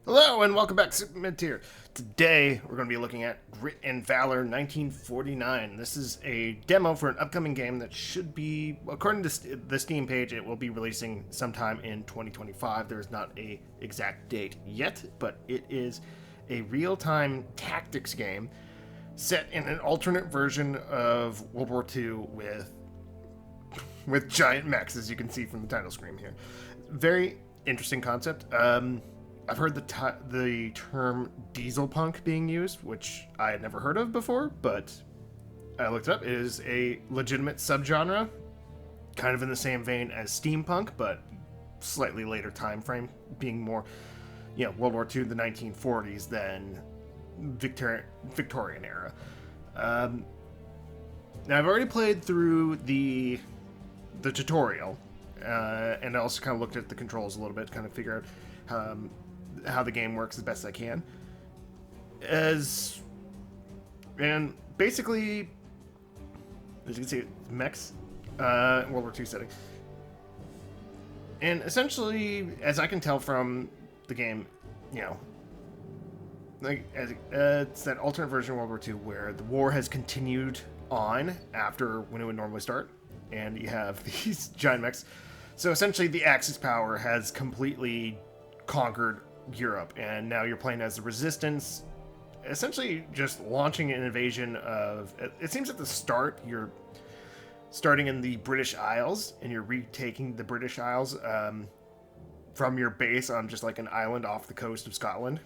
Hello and welcome back to Midtier. Today we're going to be looking at Grit and Valor 1949. This is a demo for an upcoming game that should be, according to the Steam page, it will be releasing sometime in 2025. There is not a exact date yet, but it is a real-time tactics game set in an alternate version of World War II with giant mechs, as you can see from the title screen here. Very interesting concept. I've heard the term Diselpunk being used, which I had never heard of before, but I looked it up. It is a legitimate subgenre, kind of in the same vein as steampunk, but slightly later time frame, being more, World War II, the 1940s, than Victorian era. Now, I've already played through the tutorial, and I also kind of looked at the controls a little bit to kind of figure out how the game works as best I can. And basically, as you can see, Mechs, World War II setting. And essentially, as I can tell from the game, it's that alternate version of World War II where the war has continued on after when it would normally start, and you have these giant mechs. So essentially, the Axis power has completely conquered Europe, and now you're playing as the Resistance, essentially just launching an invasion of... It seems at the start you're starting in the British Isles, and you're retaking the British Isles from your base on just like an island off the coast of Scotland.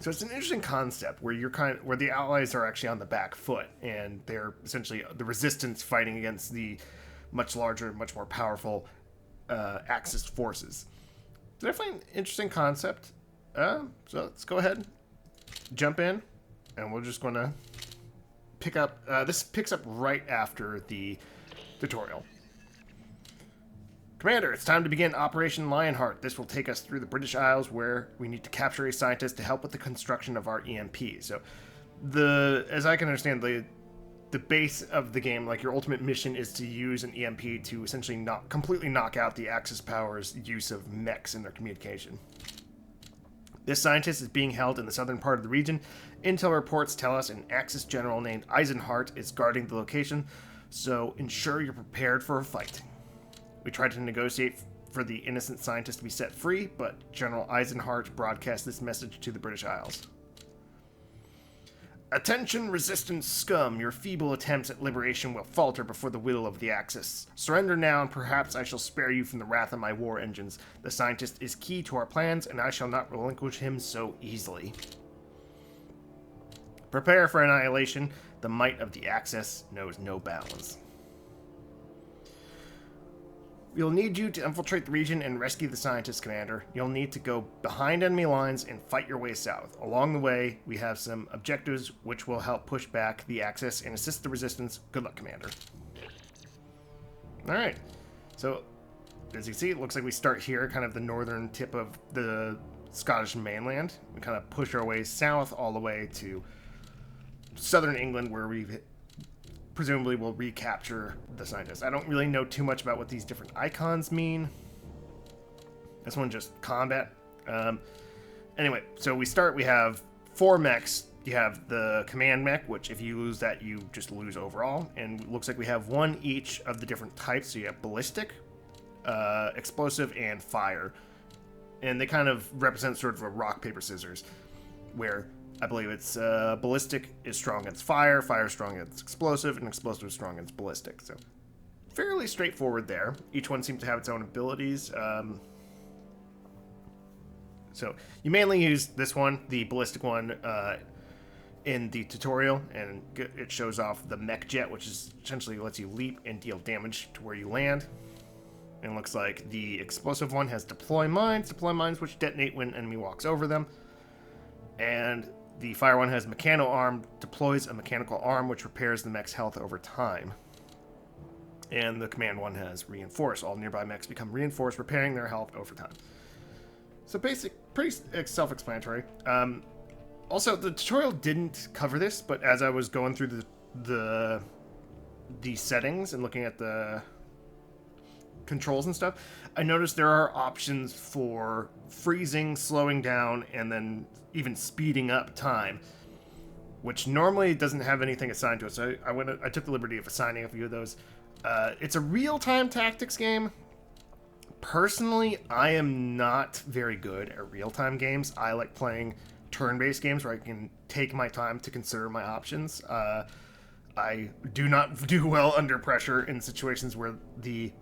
So it's an interesting concept where where the Allies are actually on the back foot, and they're essentially the Resistance fighting against the much larger, much more powerful Axis forces. Definitely an interesting concept. So let's go ahead, jump in, and we're just going to pick up... this picks up right after the tutorial. Commander, it's time to begin Operation Lionheart. This will take us through the British Isles, where we need to capture a scientist to help with the construction of our EMP. So, as I can understand, the base of the game, like your ultimate mission, is to use an EMP to essentially completely knock out the Axis power's use of mechs in their communication. This scientist is being held in the southern part of the region. Intel reports tell us an Axis general named Eisenhardt is guarding the location, so ensure you're prepared for a fight. We tried to negotiate for the innocent scientist to be set free, but General Eisenhardt broadcast this message to the British Isles. Attention, Resistance scum. Your feeble attempts at liberation will falter before the will of the Axis. Surrender now, and perhaps I shall spare you from the wrath of my war engines. The scientist is key to our plans, and I shall not relinquish him so easily. Prepare for annihilation. The might of the Axis knows no bounds. We'll need you to infiltrate the region and rescue the scientist, Commander. You'll need to go behind enemy lines and fight your way south. Along the way, we have some objectives which will help push back the Axis and assist the Resistance. Good luck, Commander. Alright. So, as you see, it looks like we start here, kind of the northern tip of the Scottish mainland. We kind of push our way south all the way to southern England, where we presumably will recapture the scientist. I don't really know too much about what these different icons mean. This one just combat. Anyway, so we have 4 mechs. You have the command mech, which if you lose that, you just lose overall. And it looks like we have 1 each of the different types. So you have ballistic, explosive, and fire. And they kind of represent sort of a rock, paper, scissors, where I believe it's ballistic is strong against fire, fire is strong against explosive, and explosive is strong against ballistic. So fairly straightforward there. Each one seems to have its own abilities. So you mainly use this one, the ballistic one, in the tutorial, and it shows off the mech jet, which is essentially lets you leap and deal damage to where you land. And it looks like the explosive one has deploy mines which detonate when enemy walks over them. And the fire one has mechano arm, deploys a mechanical arm which repairs the mech's health over time. And the command one has reinforce. All nearby mechs become reinforced, repairing their health over time. So pretty self-explanatory. Also, the tutorial didn't cover this, but as I was going through the settings and looking at the controls and stuff, I noticed there are options for freezing, slowing down, and then even speeding up time, which normally doesn't have anything assigned to it. So I took the liberty of assigning a few of those. It's a real-time tactics game. Personally, I am not very good at real-time games. I like playing turn-based games where I can take my time to consider my options. I do not do well under pressure in situations where the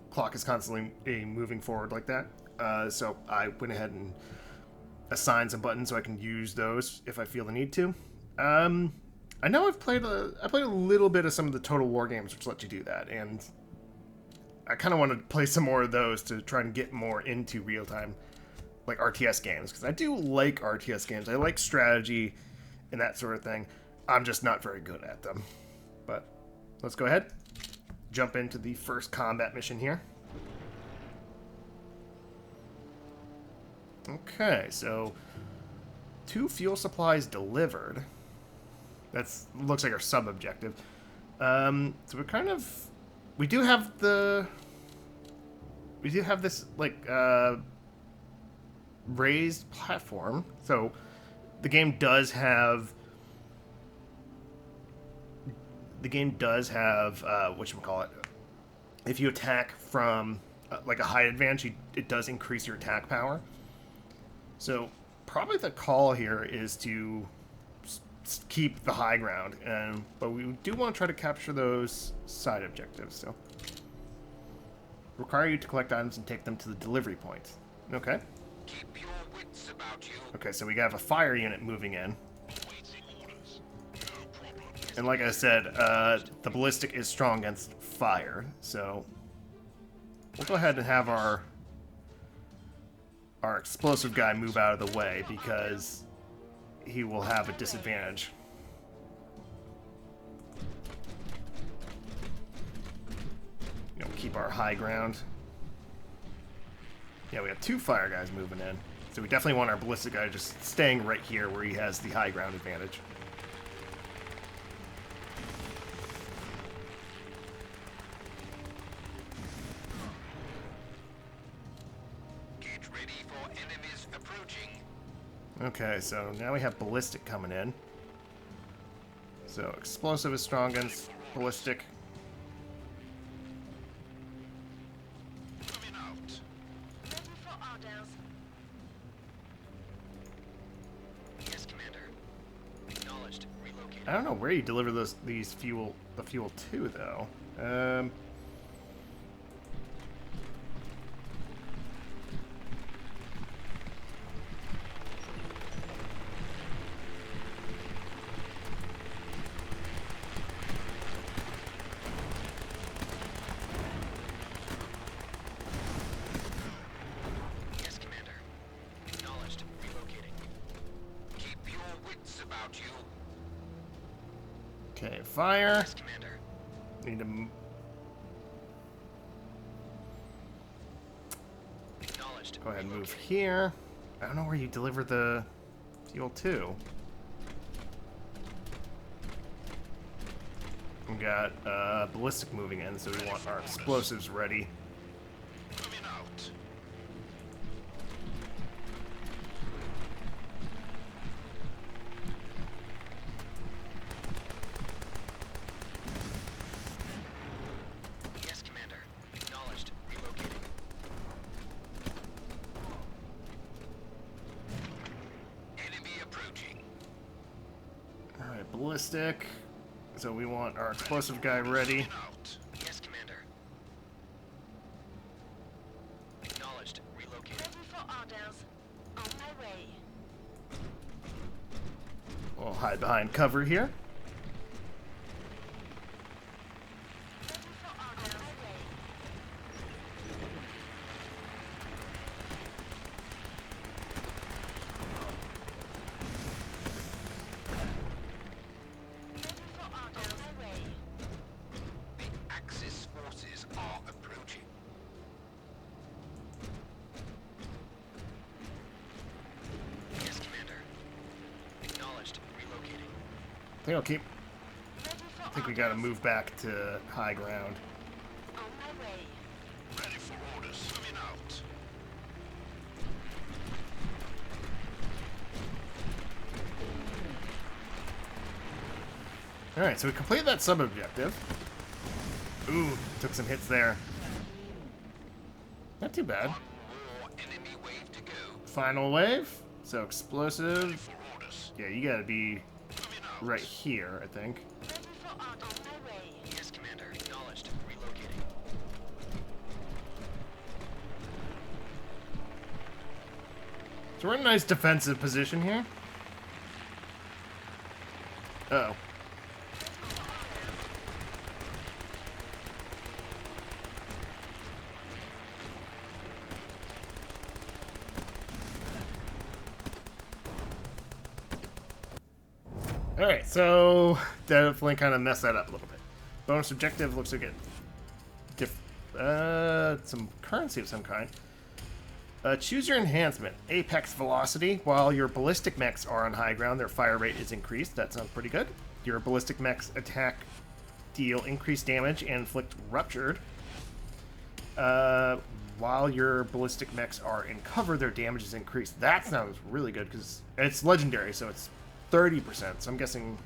clock is constantly moving forward like that. So I went ahead and assigned some buttons so I can use those if I feel the need to. I know I played a little bit of some of the Total War games which let you do that, and I kind of want to play some more of those to try and get more into real-time, like RTS games, because I do like RTS games. I like strategy and that sort of thing. I'm just not very good at them. But let's go ahead, jump into the first combat mission here. Okay, so 2 fuel supplies delivered. That's looks like our sub-objective. So we do have this like raised platform. So the game does have whatchamacallit. If you attack from like a height advantage, it does increase your attack power. So probably the call here is to keep the high ground, but we do want to try to capture those side objectives. So require you to collect items and take them to the delivery point. Okay. Keep your wits about you. Okay, so we have a fire unit moving in. And like I said, the ballistic is strong against fire, so we'll go ahead and have our explosive guy move out of the way because he will have a disadvantage. You know, keep our high ground. Yeah, we have 2 fire guys moving in, so we definitely want our ballistic guy just staying right here where he has the high ground advantage. Okay, so now we have ballistic coming in. So explosive is strong against ballistic. Coming out. Ready for orders. Yes, Commander. Acknowledged. Relocated. I don't know where you deliver the fuel to though. Okay, fire. Yes, Commander. Need to. Acknowledged. Go ahead and move here. I don't know where you deliver the fuel to. We got ballistic moving in, so we want our explosives ready. Coming out. Yes, Commander. Acknowledged. Relocating. Enemy approaching. Alright, ballistic. So we want our explosive guy ready. Coming out. Yes, Commander. Acknowledged. Relocating. Ready for orders. On my way. We'll hide behind cover here. Ready for orders. On my way. Ready for orders. On my way. The Axis forces are approaching. Yes, Commander. Acknowledged. Relocating. I think I'll keep. Ready for I think we gotta move back to high ground. On my way. Ready for Alright, so we completed that sub-objective. Ooh, took some hits there. Not too bad. More enemy wave to go. Final wave. So explosive. For orders. Yeah, you gotta be Moving out. right here, I think. Ready for order. On my way. Yes, Commander. Acknowledged. Relocating. So we're in a nice defensive position here. Uh-oh. Alright, so definitely kind of messed that up a little bit. Bonus objective looks like it. Some currency of some kind. Choose your enhancement. Apex velocity. While your ballistic mechs are on high ground, their fire rate is increased. That sounds pretty good. Your ballistic mechs attack, deal increased damage, and inflict ruptured. While your ballistic mechs are in cover, their damage is increased. That sounds really good because it's legendary, so it's 30%. So I'm guessing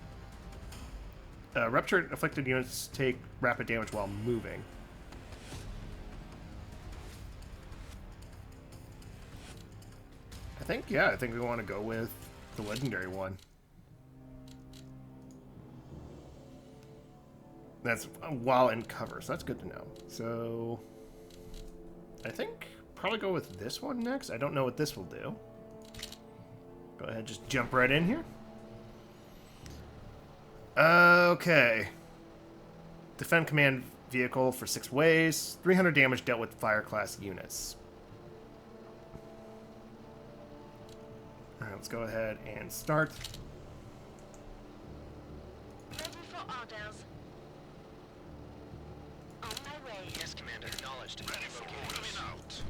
ruptured afflicted units take rapid damage while moving. I think we want to go with the legendary one. That's while in cover, so that's good to know. So I think probably go with this one next. I don't know what this will do. Go ahead, just jump right in here. Okay. Defend command vehicle for 6 ways. 300 damage dealt with fire class units. Alright, let's go ahead and start. Ready for orders. On my way. Yes, Commander. Acknowledged. Ready for orders. Coming out.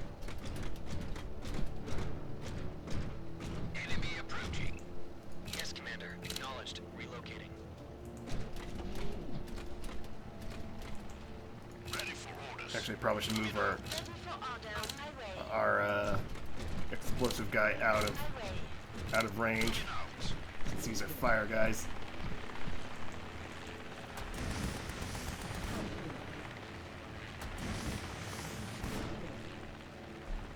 Enemy approaching. Yes, Commander. Acknowledged. Relocating. Ready for orders. Actually, probably should move Ready for orders. On my way. our explosive guy out of My way. range. Out. Since these are fire guys.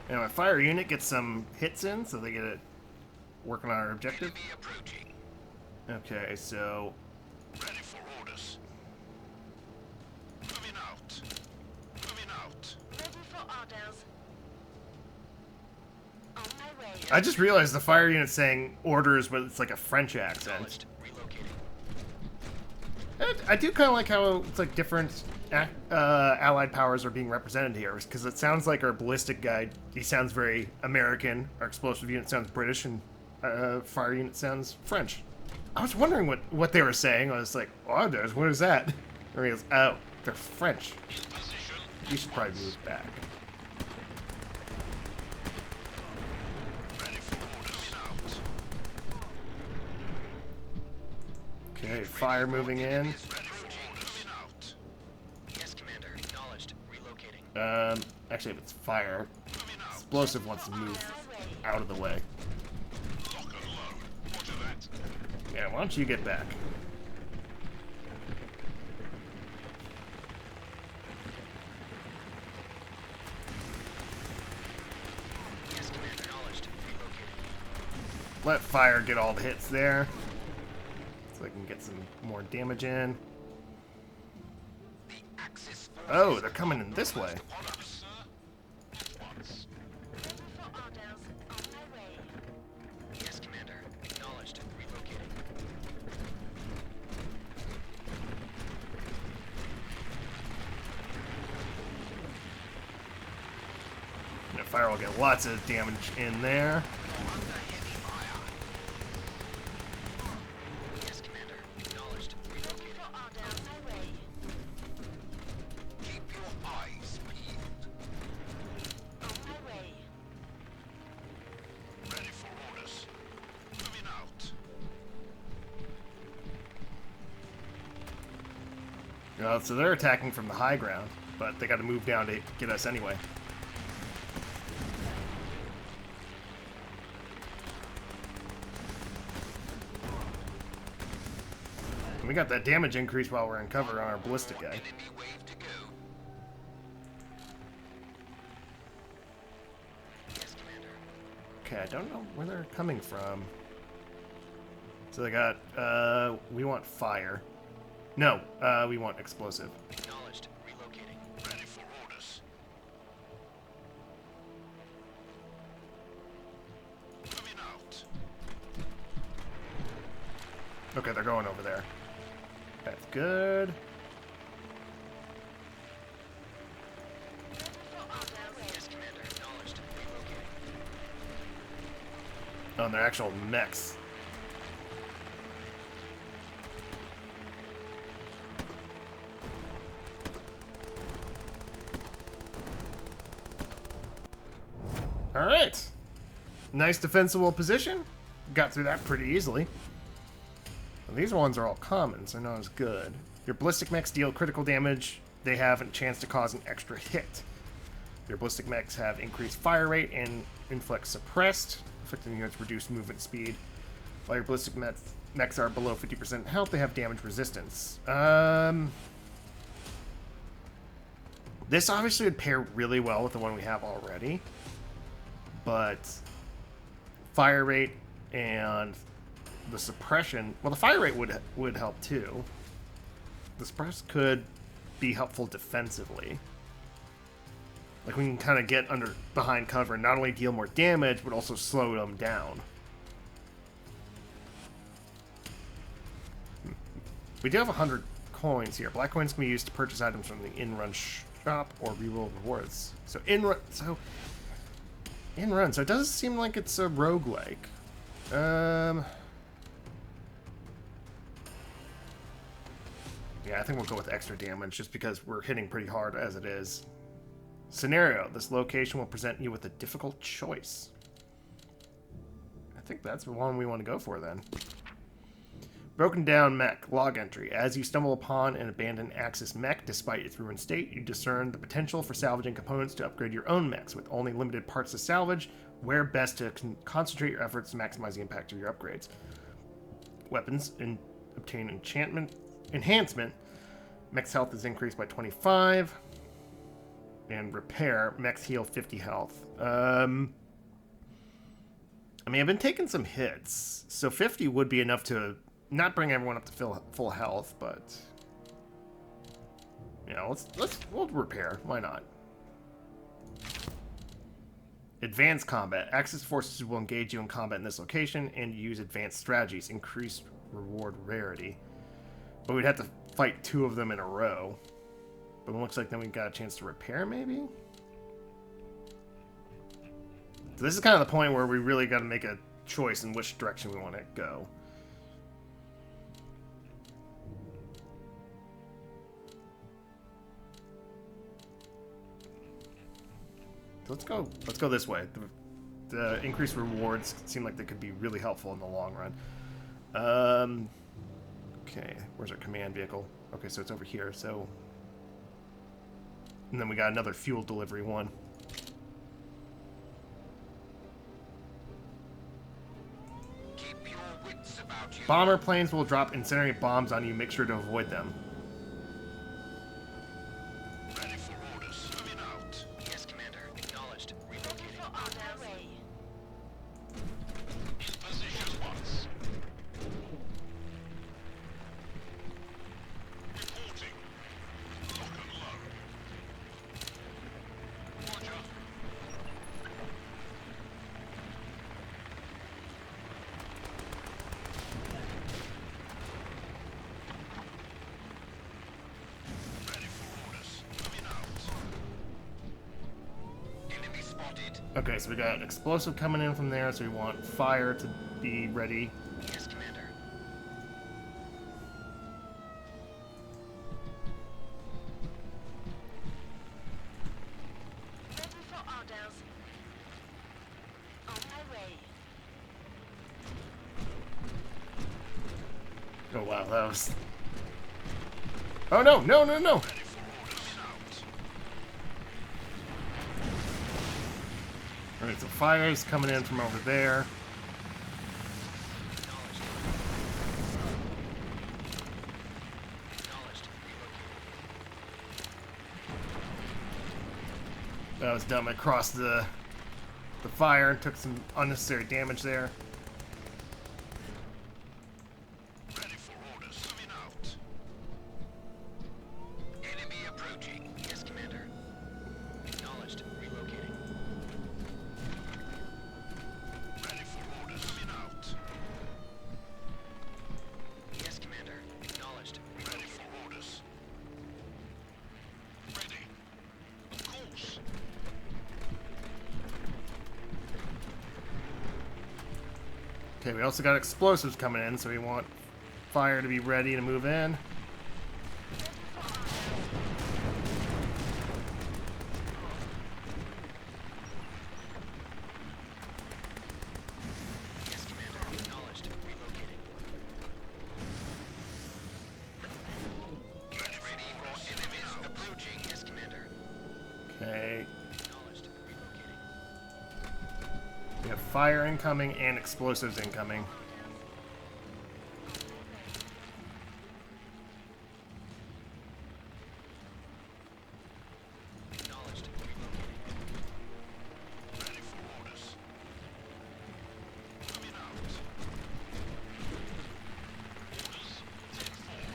And my fire unit gets some hits in, so they get it working on our objective. Enemy approaching. Okay, so Ready for orders. Coming out. Coming out. Ready for orders. On my way. I just realized the fire unit's saying orders, but it's like a French accent. Acknowledged. Relocating. I do kind of like how it's like different allied powers are being represented here, because it sounds like our ballistic guy, he sounds very American, our explosive unit sounds British, and fire unit sounds French. I was wondering what they were saying. I was like, orders, what is that? And he goes, oh, they're French. In position. You should probably move back. Ready for orders. Coming out. Okay, fire moving in. Is ready for orders. Coming out. Yes, Commander. Acknowledged. Relocating. Actually, if it's fire, Coming out. explosive wants to move out of the way. Lock and load. Roger that. Yeah, why don't you get back? Yes, Commander. Acknowledged. Relocating. Let fire get all the hits there, so I can get some more damage in. The Axis forces Oh, they're coming in this way. upon us, sir. At once. Ready for orders. On my way. Yes, Commander. Acknowledged. Relocating. You know, fire will get lots of damage in there. Under heavy fire. Yes, Commander. Acknowledged. Ready Relocating. for orders. On my way. Keep your eyes peeled. On my way. Ready for orders. Coming out. So they're attacking from the high ground, but they got to move down to get us anyway. And we got that damage increase while we're in cover on our ballistic guy. Enemy wave to go. Yes, Commander. Okay, I don't know where they're coming from. So they got, we want fire. No, we want explosive. Acknowledged. Relocating. Ready for orders. Moving out. Okay, they're going over there. That's good. Yes, Commander. Acknowledged. Relocating. Oh, and they're actual mechs. Alright. Nice defensible position. Got through that pretty easily. And these ones are all common, so not as good. Your ballistic mechs deal critical damage. They have a chance to cause an extra hit. Your ballistic mechs have increased fire rate and inflict suppressed, affecting units reduced movement speed. While your ballistic mechs are below 50% health, they have damage resistance. This obviously would pair really well with the one we have already. But fire rate and the suppression, well, the fire rate would help too. The suppress could be helpful defensively. Like we can kind of get behind cover and not only deal more damage, but also slow them down. We do have 100 coins here. Black coins can be used to purchase items from the in-run shop or reroll rewards. So in-run, so it doesn't seem like it's a roguelike. Yeah, I think we'll go with extra damage just because we're hitting pretty hard as it is. Scenario: this location will present you with a difficult choice. I think that's the one we want to go for then. Broken down mech. Log entry. As you stumble upon an abandoned Axis mech, despite its ruined state, you discern the potential for salvaging components to upgrade your own mechs. With only limited parts to salvage, where best to concentrate your efforts to maximize the impact of your upgrades. Weapons. Obtain enhancement. Mech's health is increased by 25. And repair. Mechs heal 50 health. I mean, I've been taking some hits, so 50 would be enough to not bring everyone up to full health, but you know, we'll repair. Why not? Advanced combat. Axis forces will engage you in combat in this location and use advanced strategies. Increased reward rarity. But we'd have to fight 2 of them in a row. But it looks like then we got a chance to repair, maybe? So this is kind of the point where we really got to make a choice in which direction we want to go. So let's go this way. The increased rewards seem like they could be really helpful in the long run. Okay, where's our command vehicle? Okay, so it's over here. So, and then we got another fuel delivery one. Keep your wits about you. Bomber planes will drop incendiary bombs on you. Make sure to avoid them. Ready for orders. Moving out. Yes, Commander. Acknowledged. Relocating. On our way. In position once. Reporting. Lock and load. Roger. Ready for orders. Moving out. Enemy spotted. Okay, so we got explosive coming in from there, so we want fire to be ready. Yes, Commander. Ready for orders. On my way. Oh wow, that was... Oh no, no, no, no! Ready for orders. Out. Alright, so fire's coming in from over there. was dumb. I crossed the fire and took some unnecessary damage there. Ready for orders. Coming out. Enemy approaching. Yes, Commander. Acknowledged. Relocating. Ready for orders. Coming out. Yes, Commander. Acknowledged. Ready for orders. Ready. Of course. Okay, we also got explosives coming in, so we want fire to be ready to move in. Yes, Commander. Acknowledged. Relocating. Get ready for enemies approaching. Yes, Commander. Okay, Acknowledged. Relocating. we have fire incoming and explosives incoming. Acknowledged. Relocating. Ready for orders. Coming out. Orders. 10-4.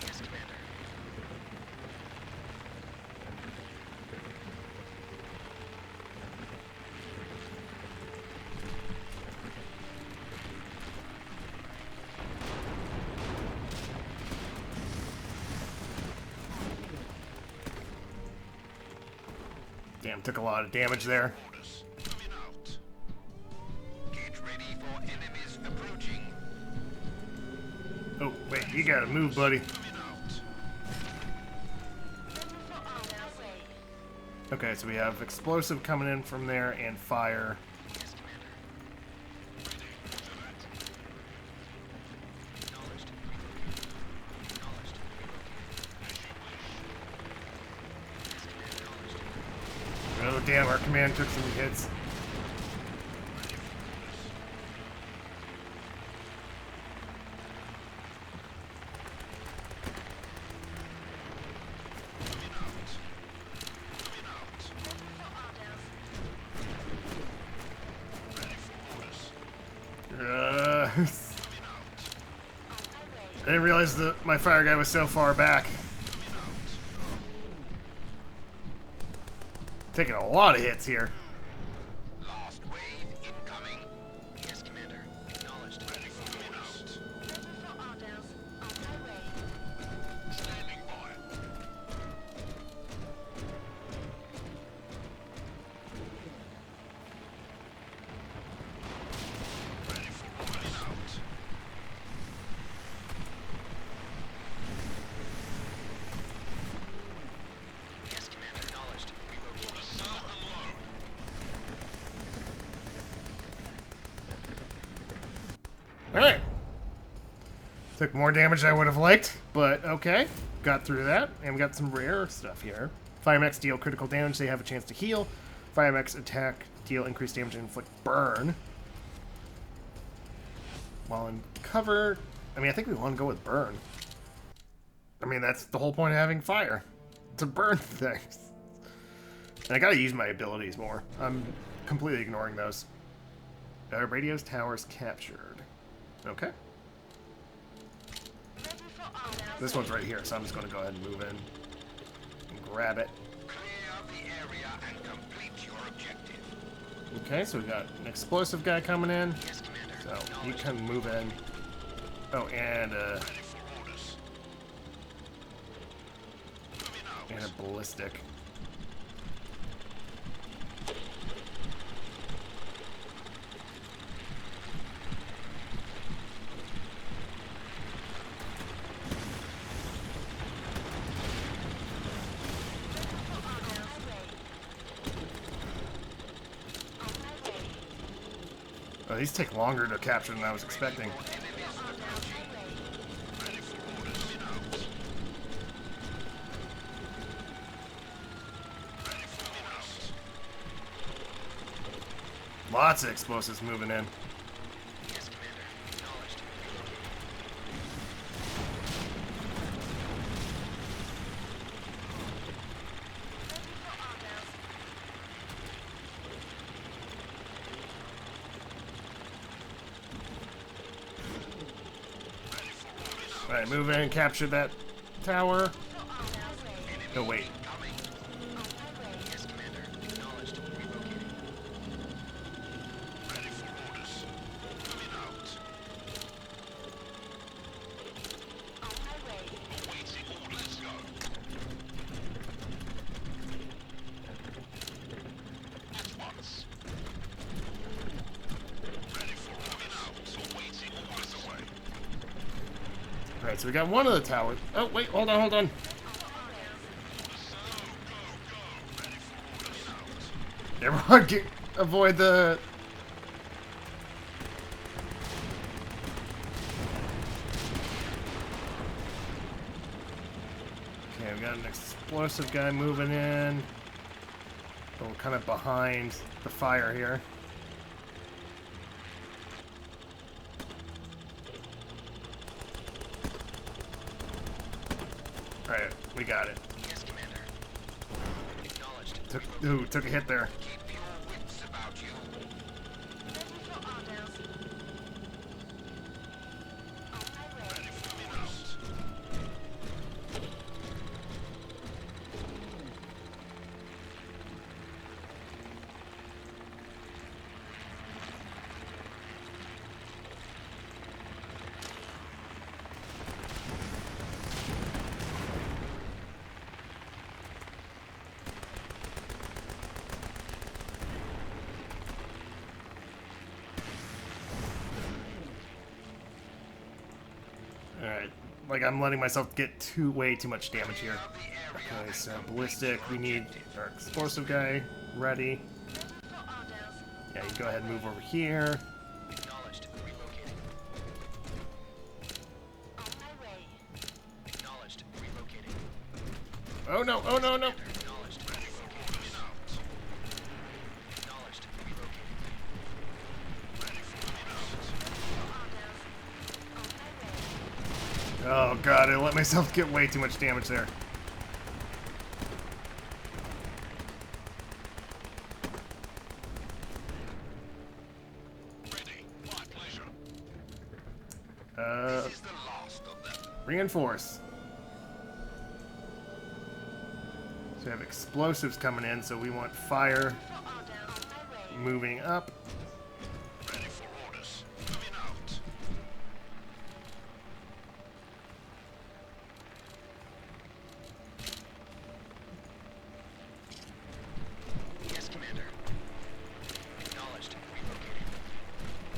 Yes, Commander. Damn, took a lot of damage there. Orders. Coming out. Get ready for enemies approaching. Oh, wait, you gotta move, buddy. Coming out. On our way. Okay, so we have explosive coming in from there and fire. Yes, Commander. Ready. Do it. Acknowledged. Acknowledged. As you wish. Yes, Commander. Acknowledged. Oh, damn, our command took some hits. Ready for orders. Coming out. Coming out. Ready for orders. I Coming out. didn't realize that my fire guy was so far back. Coming out. Taking a lot of hits here. Last wave incoming. Yes, Commander. Acknowledged. Ready for orders. Standing by. Ready for orders. Out. Yes, Commander. Acknowledged. Relocating. Sir, unload. Alright. Took more damage than I would have liked, but okay. Got through that, and we got some rare stuff here. Fire Mechs deal critical damage, they have a chance to heal. Fire Mechs attack, deal increased damage, and inflict burn. While in cover, I mean, I think we want to go with burn. I mean, that's the whole point of having fire. To burn things. And I gotta use my abilities more. I'm completely ignoring those. Radios towers captured. Okay. This one's right here, so I'm just gonna go ahead and move in. And grab it. Clear the area and complete your objective. Okay, so we got an explosive guy coming in. Yes, Commander. So you can move in. Oh, and Ready for orders. Coming out. a ballistic. Oh, these take longer to capture than I was expecting. Enemies approaching. Ready for orders. Coming out. Ready for orders. Lots of explosives moving in. Yes, Commander. Acknowledged. Alright, move in, capture that tower. Oh, wait. Yes, Commander. Acknowledged. Relocating. Ready for orders. Coming out. On my way. Awaiting orders. Go. At once. Ready for coming out. Awaiting orders away. Alright, so we got one of the towers. Oh, wait, hold on, hold on. Everyone get, avoid the... Okay, we got an explosive guy moving in. But we're kind of behind the fire here. Alright, we got it. Yes, Commander. Acknowledged. Took a hit there. Keep your wits about you. Ready for orders. On my way. Ready for coming out. Alright, like I'm letting myself get way too much damage here. Okay, so ballistic, we need our explosive guy ready. Ready for orders. Yeah, you go ahead and move over here. Acknowledged. Relocating. On my way. Acknowledged. Relocating. Oh no, oh no, no! Acknowledged. Ready for orders. Out. Acknowledged. Relocating. Ready for coming out. Oh god, I let myself get way too much damage there. Ready. My pleasure. Uh, This is the last of them. reinforce. So we have explosives coming in, so we want fire For orders. On my way. moving up. Ready for orders. Coming out. Yes, Commander. Acknowledged. Relocating.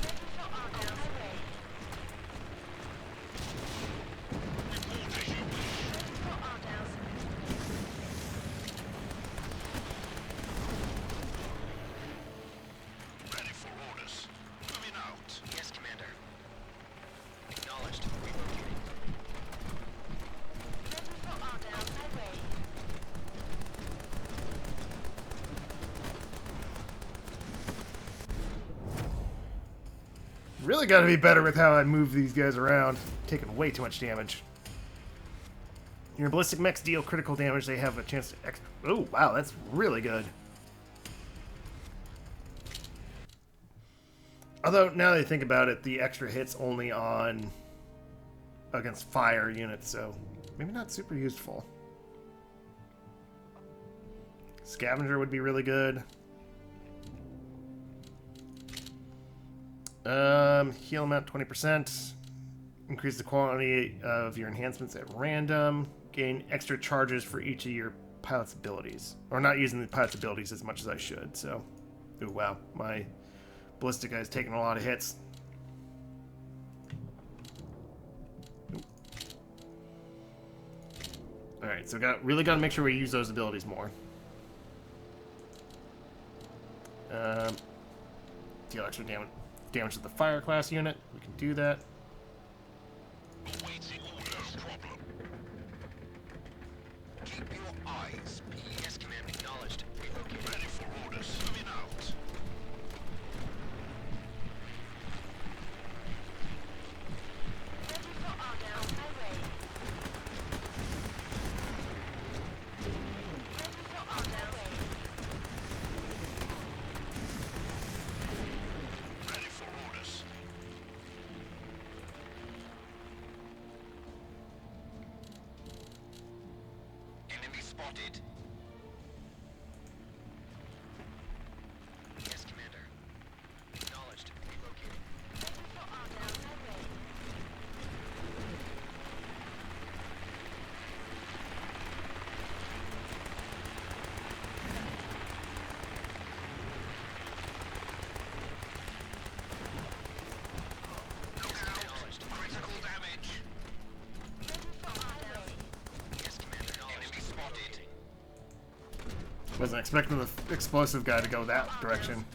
Ready for orders. On my way. Report as you wish. Ready for orders. Ready for orders. Coming out. Yes, Commander. Acknowledged. Relocating. Ready for orders. On my way. Really gotta be better with how I move these guys around. Taking way too much damage. Your ballistic mechs deal critical damage. They have a chance to oh, wow, that's really good. Although, now that I think about it, the extra hit's only on against fire units, so maybe not super useful. Scavenger would be really good. Heal amount 20%. Increase the quality of your enhancements at random. Gain extra charges for each of your pilot's abilities. Or not using the pilot's abilities as much as I should, so. Ooh, wow. My ballistic guy's taking a lot of hits. Alright, so really got to make sure we use those abilities more. Deal extra damage to the fire class unit. We can do that. Awaiting orders. No problem. Keep your eyes peeled. Yes, Commander. Acknowledged. Relocating. Ready for orders. Coming out. Ready for orders. On my way. Ready for orders. Ready for orders. spotted. Yes, Commander. Acknowledged. Relocating. Ready for order. On my way. Look out! Critical damage. Ready for order. Yes, Commander. Enemy spotted. Wasn't expecting the explosive guy to go that direction.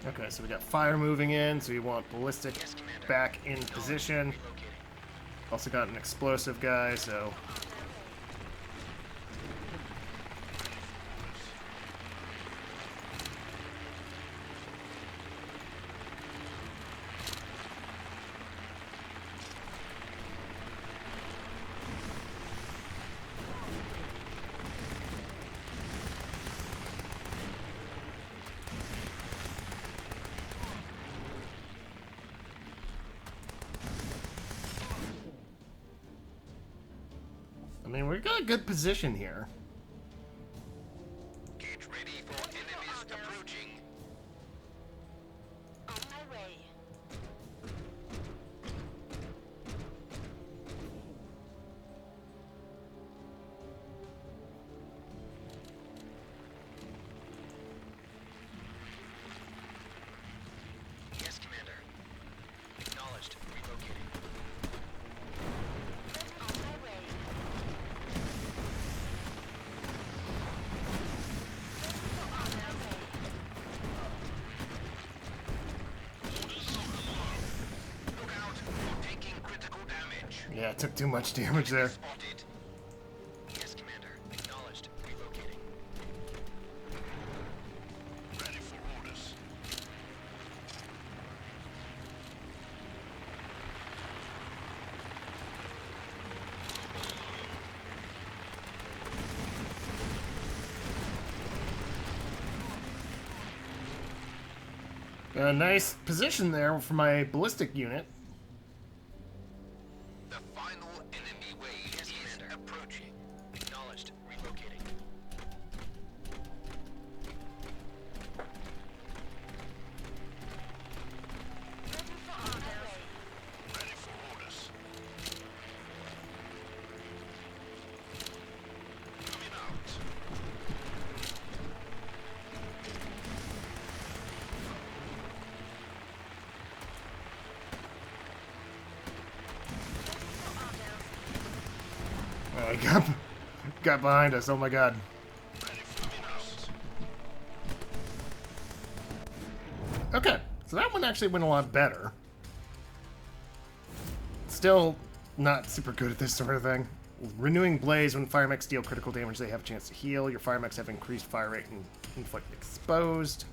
Okay, so we got fire moving in, so we want ballistic Yes, Commander. back in position. Relocating. Also got an explosive guy, so I mean, we got a good position here. Get ready for enemies approaching. On my way. Yes, Commander. Acknowledged. Relocating. On my way. Look out! You're taking critical damage. Yeah, it took too much damage there. Spotted. Yes, Commander. Acknowledged. Relocating. Ready for orders. A nice position there for my ballistic unit. The final enemy wave is approaching. Acknowledged. Relocating. Ready for order. Ready for orders. Coming out. Oh, he got behind us. Oh my god. Ready for coming out. Okay, so that one actually went a lot better. Still not super good at this sort of thing. Renewing Blaze, when fire mechs deal critical damage, they have a chance to heal. Your fire mechs have increased fire rate and inflict exposed.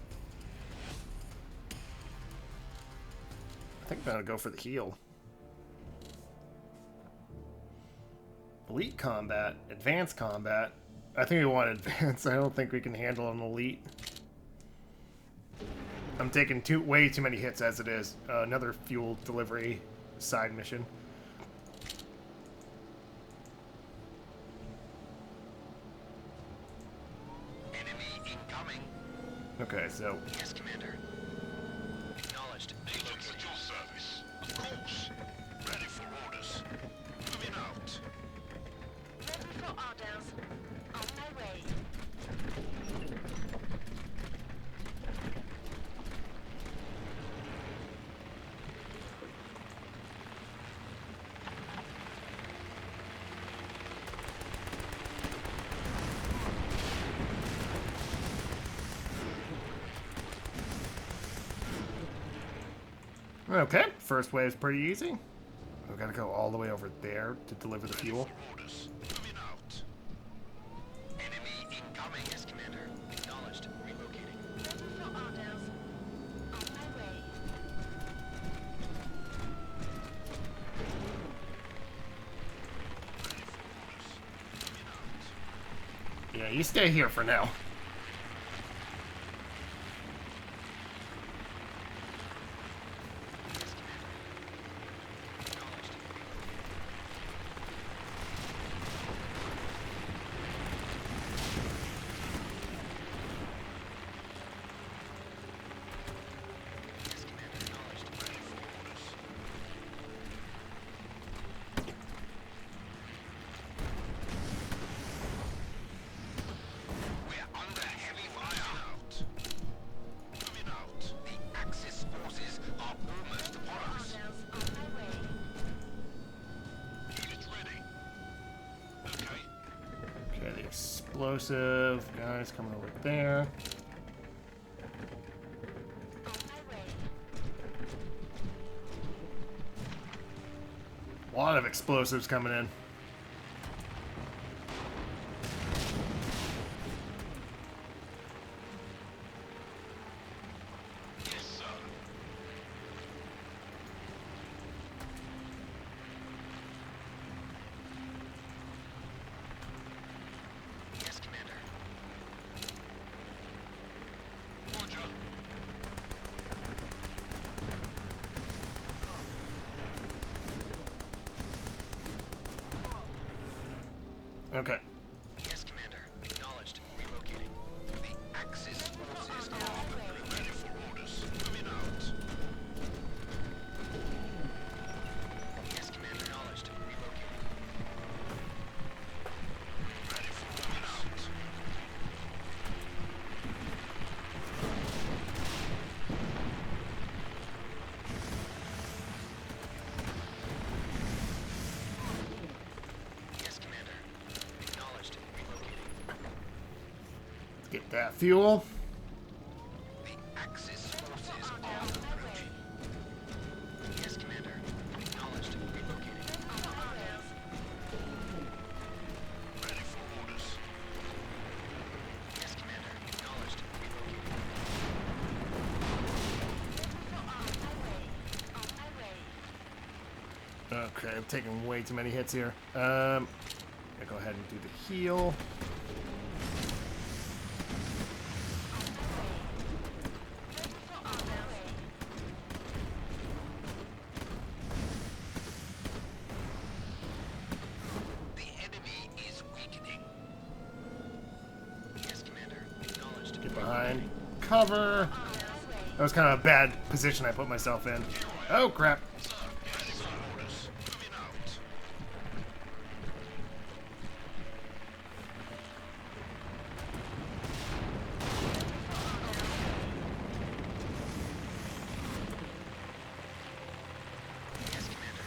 I think I'm gonna go for the heal. Elite combat, advanced combat. I think we want advanced. I don't think we can handle an elite. I'm taking way too many hits as it is. Another fuel delivery side mission. Enemy incoming. Okay, so Yes, Commander. Acknowledged. Agents at your service. Of course. Ready for orders. Moving out. Ready for orders. On my way. okay, first wave's pretty easy. We gotta go all the way over there to deliver the fuel. Orders. Moving out. Enemy incoming. Yes, Commander. Acknowledged. Relocating. Ready for orders. On my way. Yeah, you stay here for now. explosive guys coming over there. On my way. A lot of explosives coming in. Yes, sir. Yes, Commander. Roger. Okay. Yes, Commander. Acknowledged. Relocating. The Axis forces are ready for orders. Moving out. Yes, Commander. Acknowledged. Relocating. Ready for moving out. Yes, Commander. Acknowledged. Relocating. Get that fuel. The Axis forces are approaching. Yes, Commander. Acknowledged. Relocating. Ready for orders. Yes, Commander. Acknowledged. Relocating. Okay, I'm taking way too many hits here. I'll go ahead and do the heal. The enemy is weakening. Yes, Commander. Acknowledged. Get behind cover. That was kind of a bad position I put myself in. Oh, crap. Sir, ready for orders. Moving out. Yes, Commander.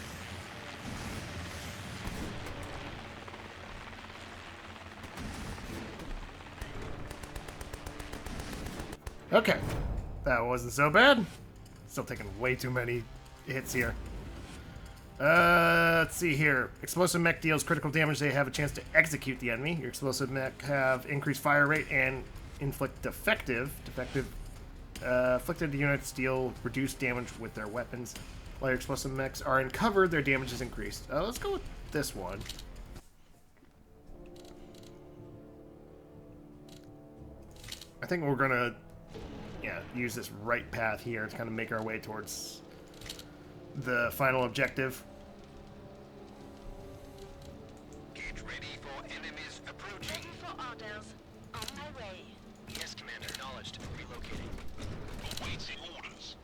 Okay. That wasn't so bad. Still taking way too many hits here. Let's see here. Explosive mech deals critical damage. They have a chance to execute the enemy. Your explosive mech have increased fire rate and inflict afflicted units deal reduced damage with their weapons. While your explosive mechs are in cover, their damage is increased. Let's go with this one. I think we're gonna, use this right path here to kind of make our way towards the final objective. Get ready for enemies approaching. Ready for orders. On my way. Yes, Commander. Acknowledged. Relocating. Awaiting orders.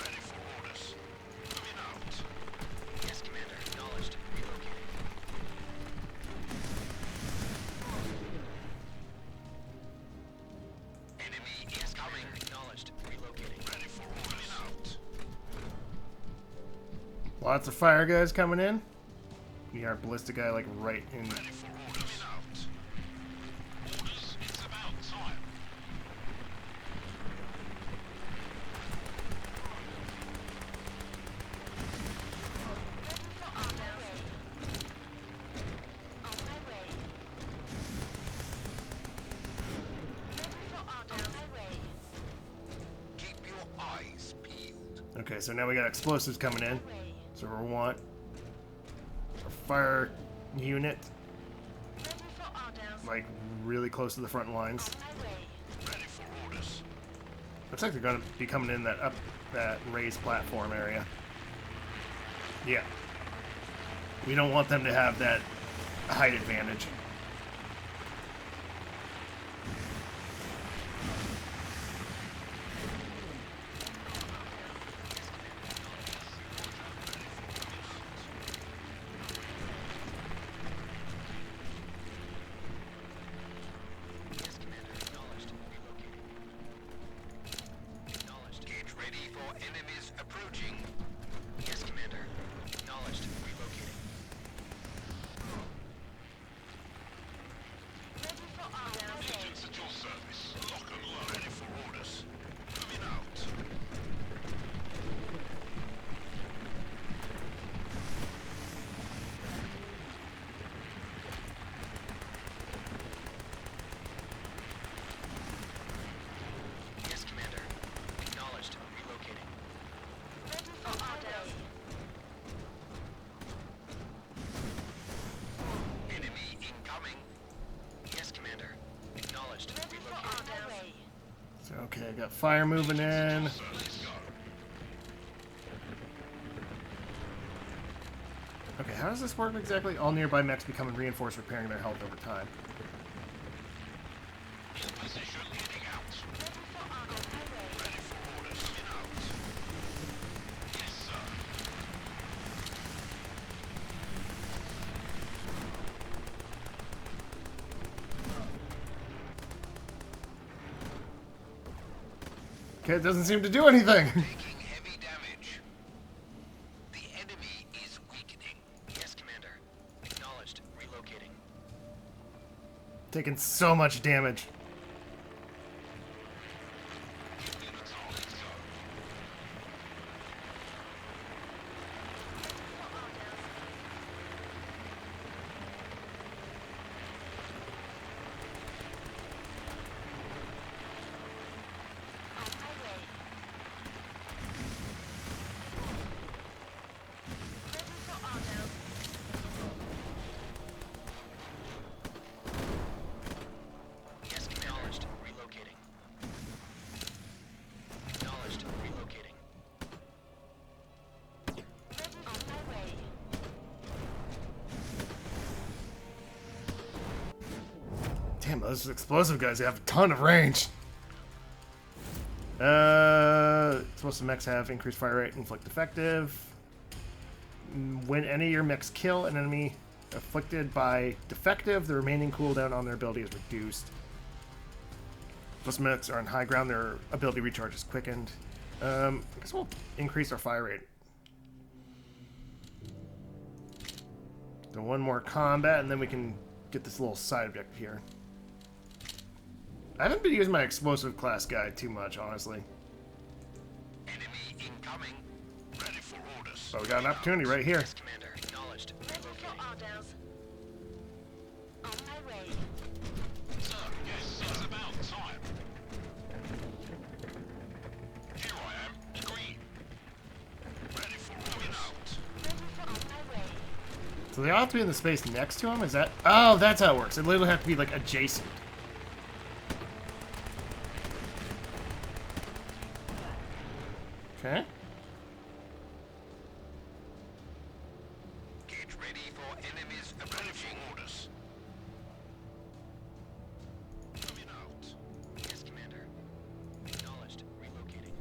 Ready for orders. Moving out. Yes, Commander. Acknowledged. Relocating. Enemy is coming. Acknowledged. Relocating. Ready for orders. Moving out. Lots of fire guys coming in. We are ballistic guy like right in. Ready for orders. Moving out. Orders. It's about time. On my way. Ready for orders. On my way. Keep your eyes peeled. Okay, so now we got explosives coming in. Way. So we want a fire unit Ready for orders. like really close to the front lines. On my way. Ready for orders. Looks like they're going to be coming in that raised platform area. Yeah. We don't want them to have that height advantage. got fire moving in. Okay, how does this work exactly? All nearby mechs become reinforced, repairing their health over time. Okay, it doesn't seem to do anything. Taking heavy damage. The enemy is weakening. Yes, Commander. Acknowledged. Relocating. Taking so much damage. Yes, acknowledged. Relocating. Acknowledged. Relocating. On my way. Damn, those explosive guys have a ton of range. Supposed to mechs have increased fire rate, inflict effective. When any of your mechs kill an enemy afflicted by defective, the remaining cooldown on their ability is reduced. Most mechs are on high ground, their ability recharge is quickened. I guess we'll increase our fire rate. So one more combat, and then we can get this little side objective here. I haven't been using my explosive class guy too much, honestly. Enemy incoming. Ready for orders. But we got an opportunity right here. Yes, Commander. Acknowledged. Ready for Relocating. orders. On my way. Sir, yes, it's about time. Here I am. Agreed. Ready for orders. Out. Ready for on my way. So they all have to be in the space next to him? Is that... Oh, that's how it works. It literally have to be, like, adjacent. Okay. Get ready for enemies approaching. Orders. Coming out. Yes, Commander. Acknowledged. Relocating.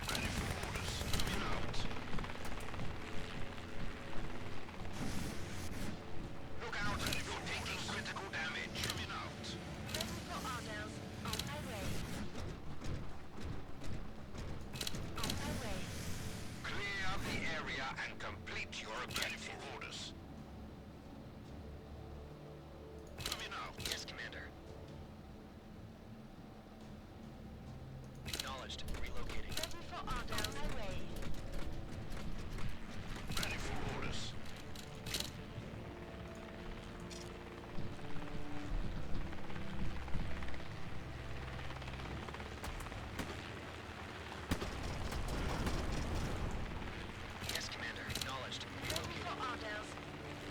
Ready for orders. Coming out. Look out! You're taking critical damage. Coming out. Ready for orders. On my way. On my way. Clear the area and complete your objective. Ready for orders. Coming out. Yes, Commander. Acknowledged. Relocating. Ready for orders. On my way. Ready for orders. Yes, Commander. Acknowledged. Ready Relocating. for orders.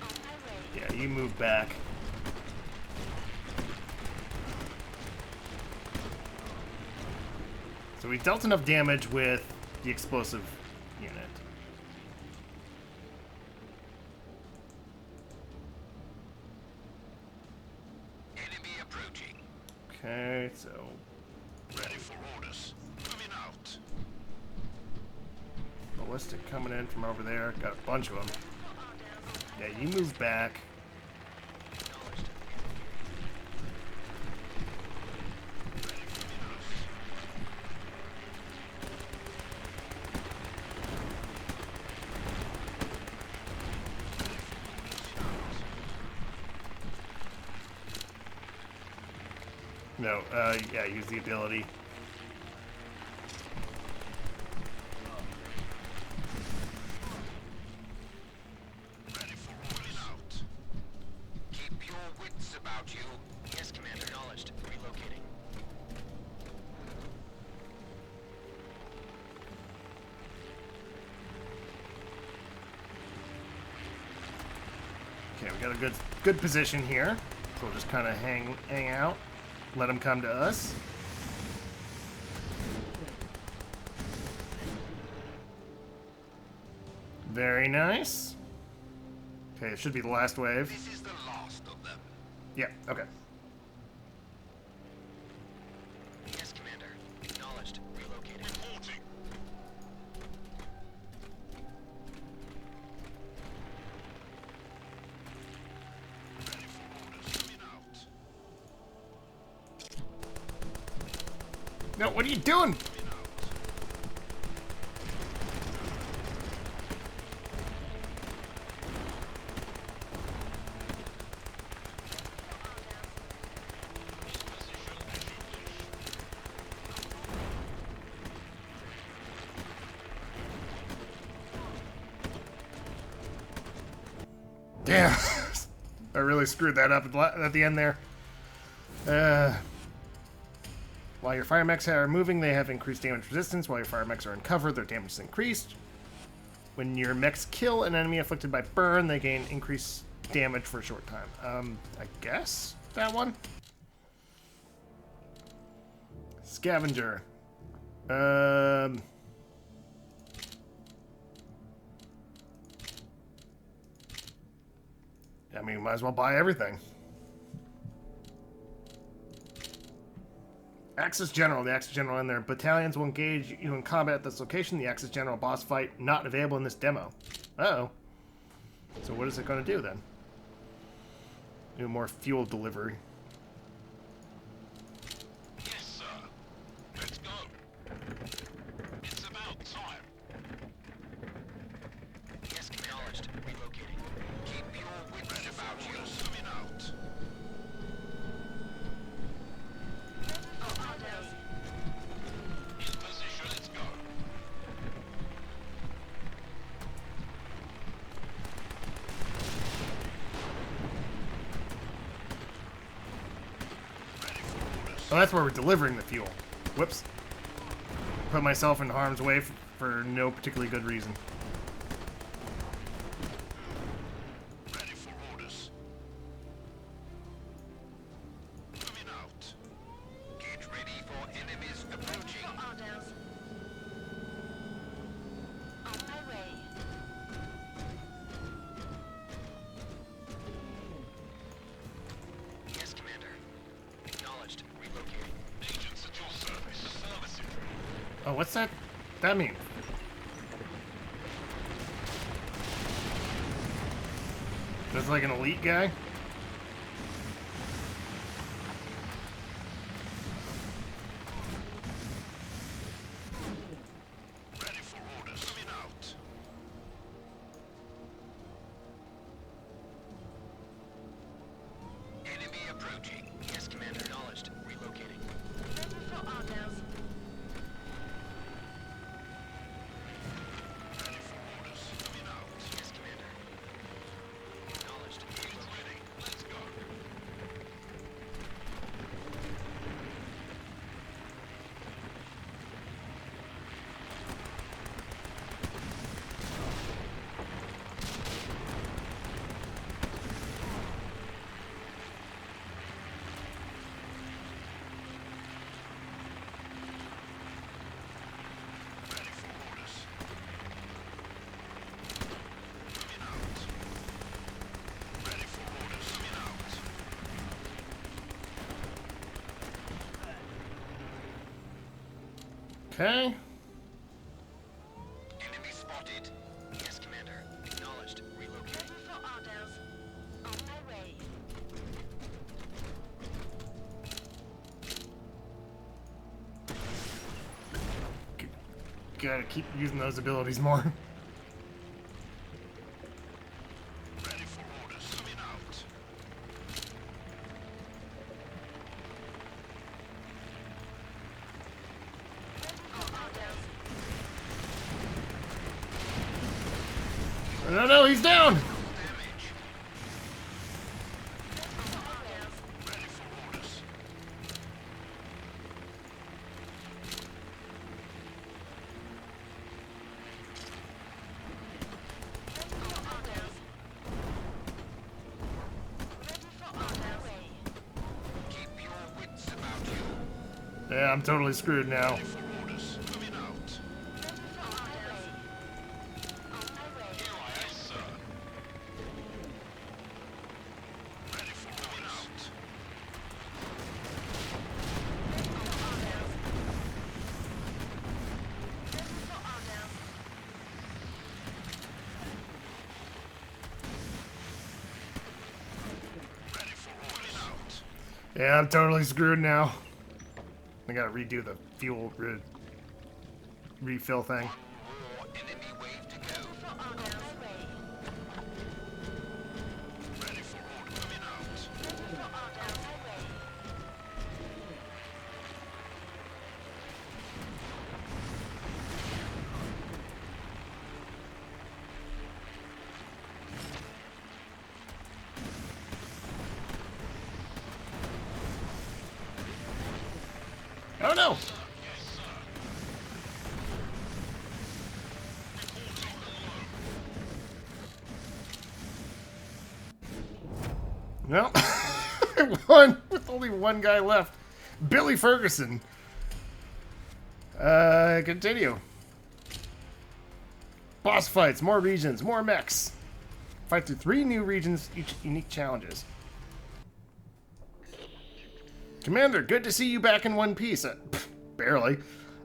On my way. Yeah, you move back. So we dealt enough damage with the explosive unit. Enemy approaching. Okay, so... Ready for orders. Coming out. Ballistic coming in from over there. Got a bunch of them. Yeah, you move back. Acknowledged. No, yeah, use the ability. Ready for orders. Out. Keep your wits about you. Yes, Commander. Acknowledged. Relocating. Okay, we got a good position here. So we'll just kind of hang out. Let them come to us. Very nice. Okay, it should be the last wave. This is the last of them. Yeah, okay. Yes, Commander. Acknowledged. Relocated. Reporting. Ready for orders. Coming out. No, what are you doing? Coming out. Damn. I really screwed that up at the end there. While your fire mechs are moving, they have increased damage resistance. While your fire mechs are in cover, their damage is increased. When your mechs kill an enemy afflicted by burn, they gain increased damage for a short time. I guess that one? Scavenger. I mean, might as well buy everything. Axis General. The Axis General and their battalions will engage you in combat at this location. The Axis General boss fight not available in this demo. Uh-oh. So what is it going to do then? Do more fuel delivery. Yes, sir. Let's go. It's about time. Yes, acknowledged. Relocating. Keep your wits about you. Coming out. In position. Let's go. Ready for orders. Oh, that's where we're delivering the fuel. Whoops. Put myself in harm's way for no particularly good reason. Ready for orders. Coming out. Get ready for enemies approaching. For orders. On my way. Yes, Commander. Acknowledged. Relocating. Agents at your service. Servicing. Oh, what's that mean? That's like an elite guy? Ready for orders. Coming out. Enemy approaching. Yes, Commander. Acknowledged. Relocating. Ready for orders. Ready for orders. Coming out. Yes, Commander. Acknowledged. Relocating. Let's go. Ready for orders. Coming out. Ready for orders. Coming out. Okay. Enemy spotted. Yes, Commander. Acknowledged. Relocating. Ready for orders. On my way. Gotta keep using those abilities more. Ready for orders. Coming out. Ready for orders. No, he's down! Damage. For orders. Ready for orders. Ready for orders. Yeah, I'm totally screwed now. Ready for orders. Coming out. Here I am, sir. Ready for orders. Ready for orders. Out. Yeah, I'm totally screwed now. I gotta redo the fuel refill thing. More enemy wave to go. Ready for order. Coming out. Oh no! Yes, sir. Well, I won with only one guy left. Billy Ferguson. Continue. Boss fights, more regions, more mechs. Fight through 3 new regions, each unique challenges. Commander, good to see you back in one piece. Barely.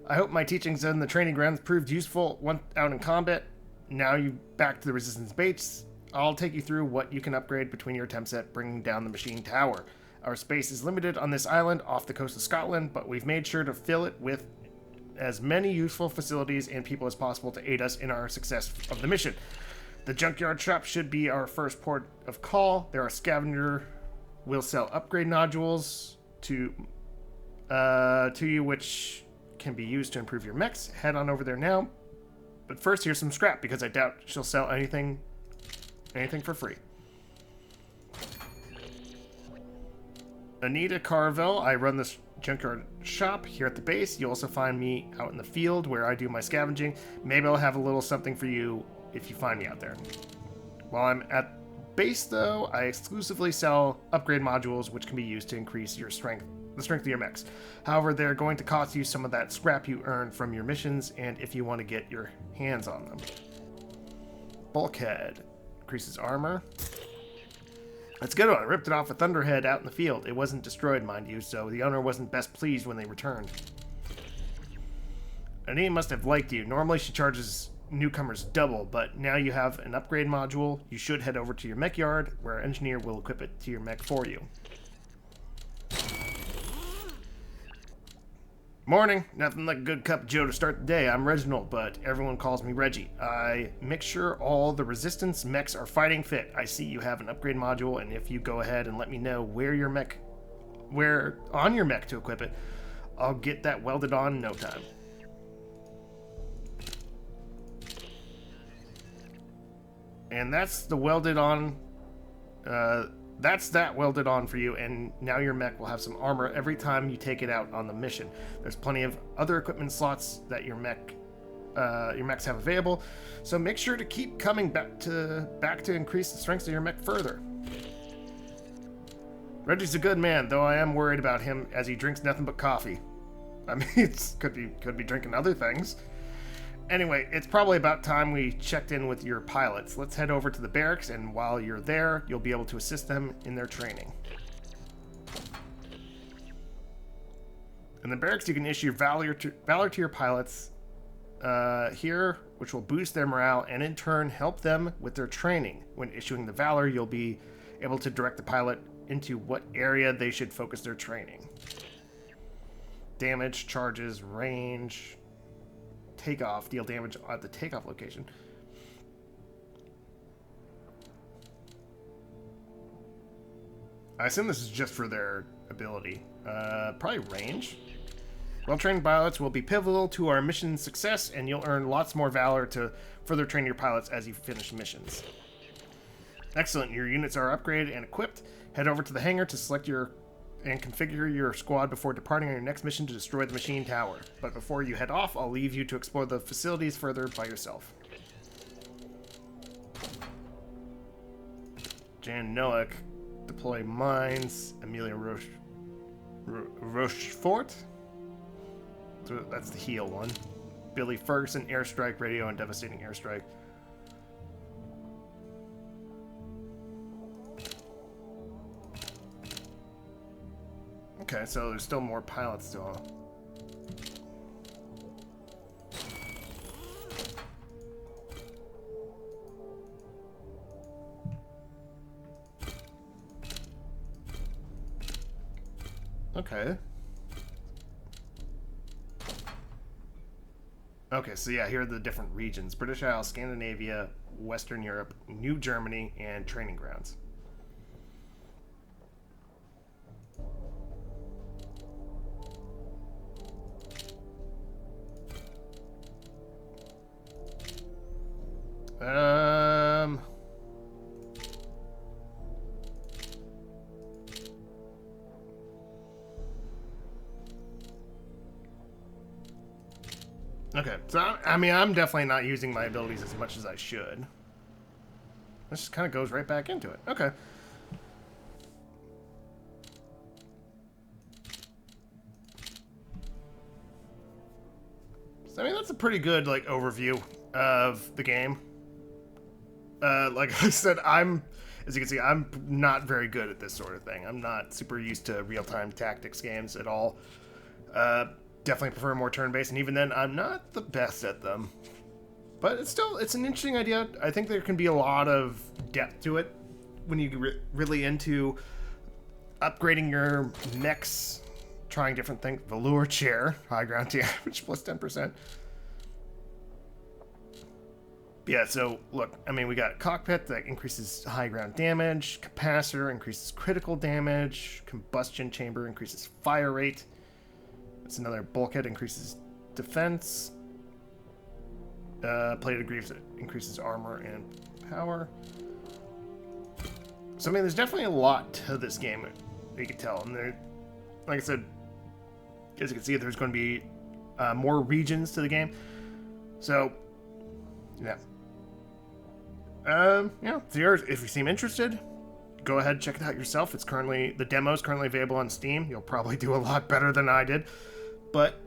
I hope my teachings in the training grounds proved useful out in combat. Now you back to the Resistance base. I'll take you through what you can upgrade between your attempts at bringing down the machine tower. Our space is limited on this island off the coast of Scotland, but we've made sure to fill it with as many useful facilities and people as possible to aid us in our success of the mission. The junkyard shop should be our first port of call. There are scavenger will sell upgrade nodules to you, which can be used to improve your mechs. Head on over there now. But first, here's some scrap, because I doubt she'll sell anything for free. Anita Carvel, I run this junkyard shop here at the base. You'll also find me out in the field where I do my scavenging. Maybe I'll have a little something for you if you find me out there. While I'm at base, though, I exclusively sell upgrade modules, which can be used to increase your strength, the strength of your mechs. However, they're going to cost you some of that scrap you earn from your missions, and if you want to get your hands on them. Bulkhead increases armor. That's a good one. I ripped it off a Thunderhead out in the field. It wasn't destroyed, mind you, so the owner wasn't best pleased when they returned. Anita must have liked you. Normally she charges newcomers double, but now you have an upgrade module. You should head over to your mech yard, where our engineer will equip it to your mech for you. Morning. Nothing like a good cup of Joe to start the day. I'm Reginald, but everyone calls me Reggie. I make sure all the resistance mechs are fighting fit. I see you have an upgrade module, and if you go ahead and let me know where on your mech to equip it, I'll get that welded on in no time. And that's the welded on. That's that welded on for you, and now your mech will have some armor every time you take it out on the mission. There's plenty of other equipment slots that your mechs have available, so make sure to keep coming back to increase the strength of your mech further. Reggie's a good man, though I am worried about him as he drinks nothing but coffee. I mean, could be drinking other things. Anyway, it's probably about time we checked in with your pilots. Let's head over to the barracks, and while you're there, you'll be able to assist them in their training. In the barracks, you can issue valor to your pilots here, which will boost their morale and in turn help them with their training. When issuing the valor, you'll be able to direct the pilot into what area they should focus their training. Damage, charges, range... Takeoff, deal damage at the takeoff location. I assume this is just for their ability. Probably range. Well-trained pilots will be pivotal to our mission's success, and you'll earn lots more valor to further train your pilots as you finish missions. Excellent, your units are upgraded and equipped. Head over to the hangar to select and configure your squad before departing on your next mission to destroy the machine tower. But before you head off, I'll leave you to explore the facilities further by yourself. Jan Noack, deploy mines. Amelia Rochefort, So that's the heal one. Billy Ferguson, airstrike, radio, and devastating airstrike. Okay, so there's still more pilots still. Okay. Okay, so yeah, here are the different regions. British Isles, Scandinavia, Western Europe, New Germany, and training grounds. Okay, so I mean, I'm definitely not using my abilities as much as I should. This just kind of goes right back into it. Okay. So, I mean, that's a pretty good, like, overview of the game. Like I said, as you can see, I'm not very good at this sort of thing. I'm not super used to real-time tactics games at all. Definitely prefer more turn-based, and even then, I'm not the best at them. But it's an interesting idea. I think there can be a lot of depth to it when you get really into upgrading your mechs, trying different things. Velour chair, high ground damage, plus 10%. Yeah, so look, I mean, we got cockpit that increases high ground damage, capacitor increases critical damage, combustion chamber increases fire rate. That's another bulkhead, increases defense. Plated greaves increases armor and power. So I mean, there's definitely a lot to this game, you can tell. And there, like I said, as you can see, there's going to be more regions to the game. So yeah. Yeah, so if you seem interested, go ahead and check it out yourself. The demo is currently available on Steam. You'll probably do a lot better than I did. But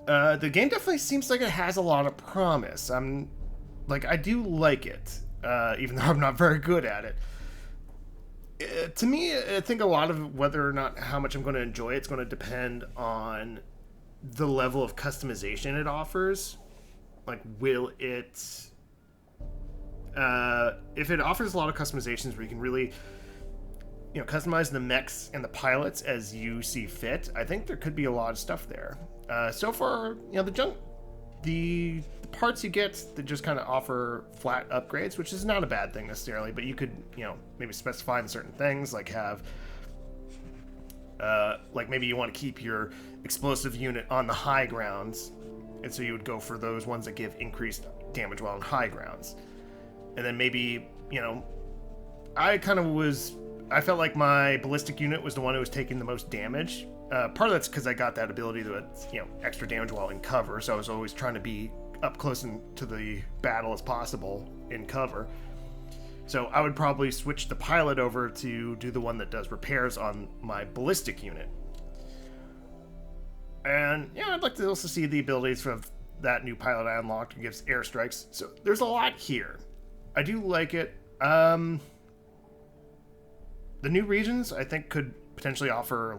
the game definitely seems like it has a lot of promise. I do like it, even though I'm not very good at it. To me, I think a lot of whether or not how much I'm going to enjoy it's going to depend on the level of customization it offers. Like, will it... if it offers a lot of customizations where you can really, customize the mechs and the pilots as you see fit, I think there could be a lot of stuff there. So far, the parts you get that just kind of offer flat upgrades, which is not a bad thing necessarily, but you could, maybe specify in certain things, like have, like maybe you want to keep your explosive unit on the high grounds, and so you would go for those ones that give increased damage while on high grounds. And then maybe, I felt like my ballistic unit was the one who was taking the most damage. Part of that's because I got that ability to, extra damage while in cover, so I was always trying to be up close to the battle as possible in cover. So I would probably switch the pilot over to do the one that does repairs on my ballistic unit. And, I'd like to also see the abilities of that new pilot I unlocked, who gives airstrikes. So there's a lot here. I do like it. The new regions, I think, could potentially offer a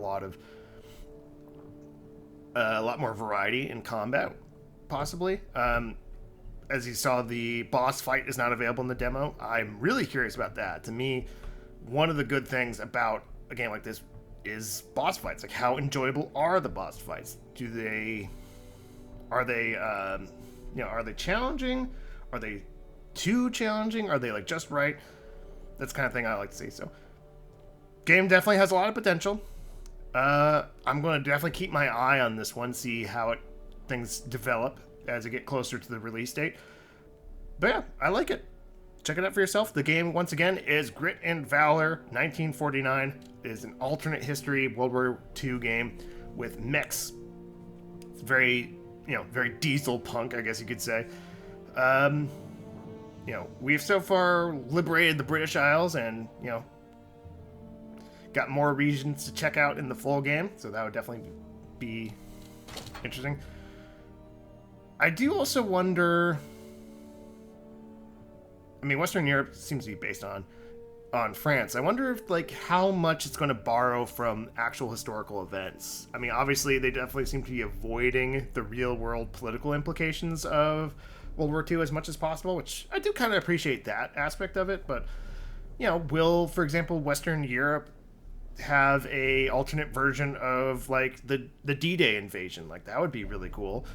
lot more variety in combat, possibly. As you saw, the boss fight is not available in the demo. I'm really curious about that. To me, one of the good things about a game like this is boss fights. Like, how enjoyable are the boss fights? Are they challenging? Are they too challenging? Are they like just right? That's the kind of thing I like to see. So, game definitely has a lot of potential. I'm going to definitely keep my eye on this one, see how things develop as it get closer to the release date. But yeah, I like it. Check it out for yourself. The game, once again, is Grit and Valor 1949. It is an alternate history World War II game with mechs. It's very Diselpunk, I guess you could say. We've so far liberated the British Isles and, got more regions to check out in the full game. So that would definitely be, interesting. I do also wonder. I mean, Western Europe seems to be based on France. I wonder if like how much it's going to borrow from actual historical events. I mean, obviously they definitely seem to be avoiding the real world political implications of World War II as much as possible, which I do kind of appreciate that aspect of it. But you know, will, for example, Western Europe have a alternate version of like the D-Day invasion? Like that would be really cool.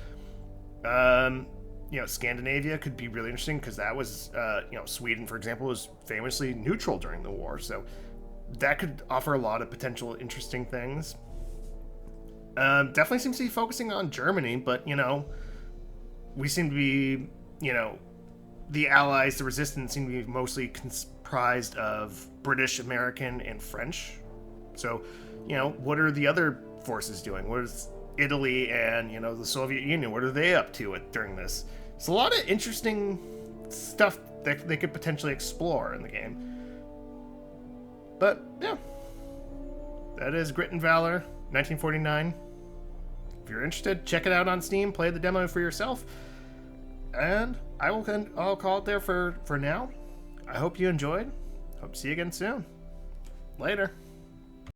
You know, Scandinavia could be really interesting because that was, you know, Sweden, for example, was famously neutral during the war. So that could offer a lot of potential interesting things. Definitely seems to be focusing on Germany, but, you know, we seem to be, you know, the Allies, the Resistance seem to be mostly comprised of British, American, and French. So, you know, what are the other forces doing? What is Italy and, you know, the Soviet Union, what are they up to during this? It's a lot of interesting stuff that they could potentially explore in the game. But, yeah. That is Grit and Valor, 1949. If you're interested, check it out on Steam, play the demo for yourself. And I'll call it there for now. I hope you enjoyed. Hope to see you again soon. Later.